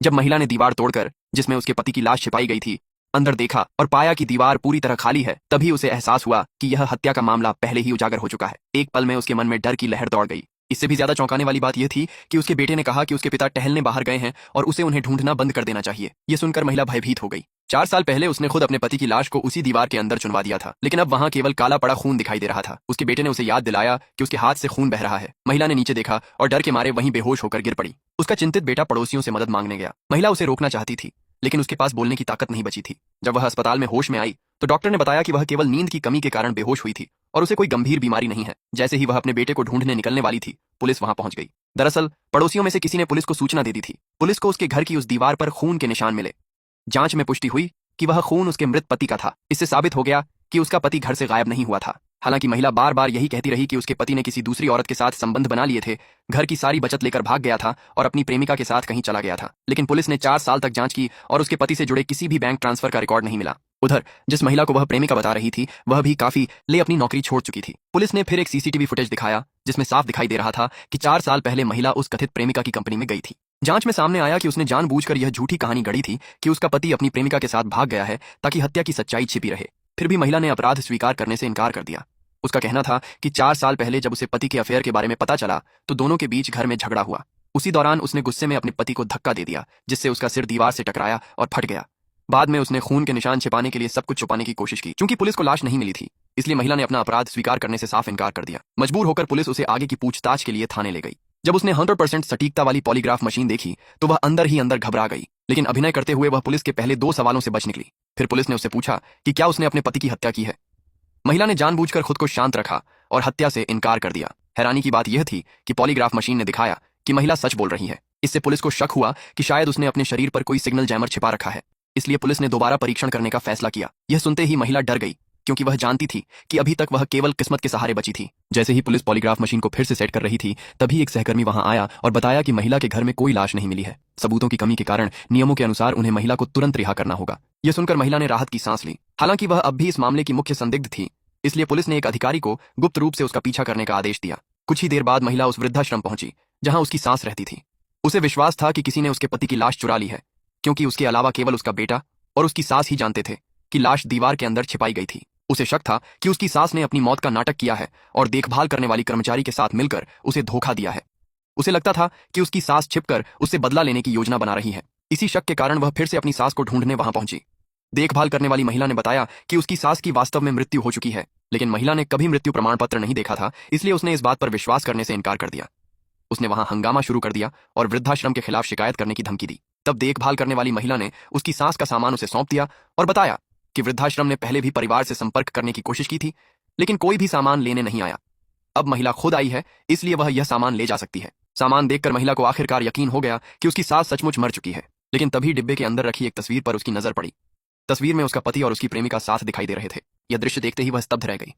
जब महिला ने दीवार तोड़कर, जिसमें उसके पति की लाश छिपाई गई थी, अंदर देखा और पाया कि दीवार पूरी तरह खाली है, तभी उसे एहसास हुआ कि यह हत्या का मामला पहले ही उजागर हो चुका है। एक पल में उसके मन में डर की लहर दौड़ गई। इससे भी ज्यादा चौंकाने वाली बात यह थी कि उसके बेटे ने कहा कि उसके पिता टहलने बाहर गए हैं और उसे उन्हें ढूंढना बंद कर देना चाहिए। यह सुनकर महिला भयभीत हो गई। 4 साल पहले उसने खुद अपने पति की लाश को उसी दीवार के अंदर चुनवा दिया था, लेकिन अब वहां केवल काला पड़ा खून दिखाई दे रहा था। उसके बेटे ने उसे याद दिलाया कि उसके हाथ से खून बह रहा है। महिला ने नीचे देखा और डर के मारे वहीं बेहोश होकर गिर पड़ी। उसका चिंतित बेटा पड़ोसियों से मदद मांगने गया। महिला उसे रोकना चाहती थी, लेकिन उसके पास बोलने की ताकत नहीं बची थी। जब वह अस्पताल में होश में आई तो डॉक्टर ने बताया कि वह केवल नींद की कमी के कारण बेहोश हुई थी और उसे कोई गंभीर बीमारी नहीं है। जैसे ही वह अपने बेटे को ढूंढने निकलने वाली थी, पुलिस वहां पहुंच गई। दरअसल पड़ोसियों में से किसी ने पुलिस को सूचना दे दी थी। पुलिस को उसके घर की उस दीवार पर खून के निशान मिले। जांच में पुष्टि हुई कि वह खून उसके मृत पति का था। इससे साबित हो गया कि उसका पति घर से गायब नहीं हुआ था। हालांकि महिला बार बार यही कहती रही कि उसके पति ने किसी दूसरी औरत के साथ संबंध बना लिए थे, घर की सारी बचत लेकर भाग गया था और अपनी प्रेमिका के साथ कहीं चला गया था। लेकिन पुलिस ने 4 साल तक जांच की और उसके पति से जुड़े किसी भी बैंक ट्रांसफर का रिकॉर्ड नहीं मिला। उधर जिस महिला को वह प्रेमिका बता रही थी, वह भी काफी ले अपनी नौकरी छोड़ चुकी थी। पुलिस ने फिर एक सीसीटीवी फुटेज दिखाया, जिसमें साफ दिखाई दे रहा था कि 4 साल पहले महिला उस कथित प्रेमिका की कंपनी में गई थी। जांच में सामने आया कि उसने जानबूझकर यह झूठी कहानी गढ़ी थी कि उसका पति अपनी प्रेमिका के साथ भाग गया है ताकि हत्या की सच्चाई छिपी रहे। फिर भी महिला ने अपराध स्वीकार करने से इनकार कर दिया। उसका कहना था कि 4 साल पहले जब उसे पति के अफेयर के बारे में पता चला तो दोनों के बीच घर में झगड़ा हुआ। उसी दौरान उसने गुस्से में अपने पति को धक्का दे दिया, जिससे उसका सिर दीवार से टकराया और फट गया। बाद में उसने खून के निशान छिपाने के लिए सब कुछ छुपाने की कोशिश की। चूंकि पुलिस को लाश नहीं मिली थी, इसलिए महिला ने अपना अपराध स्वीकार करने से साफ इनकार कर दिया। मजबूर होकर पुलिस उसे आगे की पूछताछ के लिए थाने ले गई। जब उसने 100% सटीकता वाली पॉलीग्राफ मशीन देखी तो वह अंदर ही अंदर घबरा गई, लेकिन अभिनय करते हुए वह पुलिस के पहले 2 सवालों से बच निकली। फिर पुलिस ने उससे पूछा कि क्या उसने अपने पति की हत्या की है। महिला ने जानबूझकर खुद को शांत रखा और हत्या से इनकार कर दिया। हैरानी की बात यह थी कि पॉलीग्राफ मशीन ने दिखाया कि महिला सच बोल रही है। इससे पुलिस को शक हुआ कि शायद उसने अपने शरीर पर कोई सिग्नल जैमर छिपा रखा है। इसलिए पुलिस ने दोबारा परीक्षण करने का फैसला किया। यह सुनते ही महिला डर गई, क्योंकि वह जानती थी कि अभी तक वह केवल किस्मत के सहारे बची थी। जैसे ही पुलिस पॉलीग्राफ मशीन को फिर से सेट कर रही थी, तभी एक सहकर्मी वहां आया और बताया कि महिला के घर में कोई लाश नहीं मिली है। सबूतों की कमी के कारण नियमों के अनुसार उन्हें महिला को तुरंत रिहा करना होगा। यह सुनकर महिला ने राहत की सांस ली। हालांकि वह अब भी इस मामले की मुख्य संदिग्ध थी, इसलिए पुलिस ने एक अधिकारी को गुप्त रूप से उसका पीछा करने का आदेश दिया। कुछ ही देर बाद महिला उस वृद्धाश्रम पहुंची जहां उसकी सास रहती थी। उसे विश्वास था कि किसी ने उसके पति की लाश चुरा ली है, क्योंकि उसके अलावा केवल उसका बेटा और उसकी सास ही जानते थे कि लाश दीवार के अंदर छिपाई गई थी। उसे शक था कि उसकी सास ने अपनी मौत का नाटक किया है और देखभाल करने वाली कर्मचारी के साथ मिलकर उसे धोखा दिया है। उसे लगता था कि उसकी सास छिपकर उससे बदला लेने की योजना बना रही है। इसी शक के कारण वह फिर से अपनी सास को ढूंढने वहां पहुंची। देखभाल करने वाली महिला ने बताया कि उसकी सास की वास्तव में मृत्यु हो चुकी है, लेकिन महिला ने कभी मृत्यु प्रमाण पत्र नहीं देखा था, इसलिए उसने इस बात पर विश्वास करने से इनकार कर दिया। उसने वहां हंगामा शुरू कर दिया और वृद्धाश्रम के खिलाफ शिकायत करने की धमकी दी। तब देखभाल करने वाली महिला ने उसकी सास का सामान उसे सौंप दिया और बताया कि वृद्धाश्रम ने पहले भी परिवार से संपर्क करने की कोशिश की थी, लेकिन कोई भी सामान लेने नहीं आया। अब महिला खुद आई है, इसलिए वह यह सामान ले जा सकती है। सामान देखकर महिला को आखिरकार यकीन हो गया कि उसकी सास सचमुच मर चुकी है। लेकिन तभी डिब्बे के अंदर रखी एक तस्वीर पर उसकी नजर पड़ी। तस्वीर में उसका पति और उसकी प्रेमिका साथ दिखाई दे रहे थे। यह दृश्य देखते ही वह स्तब्ध रह गई।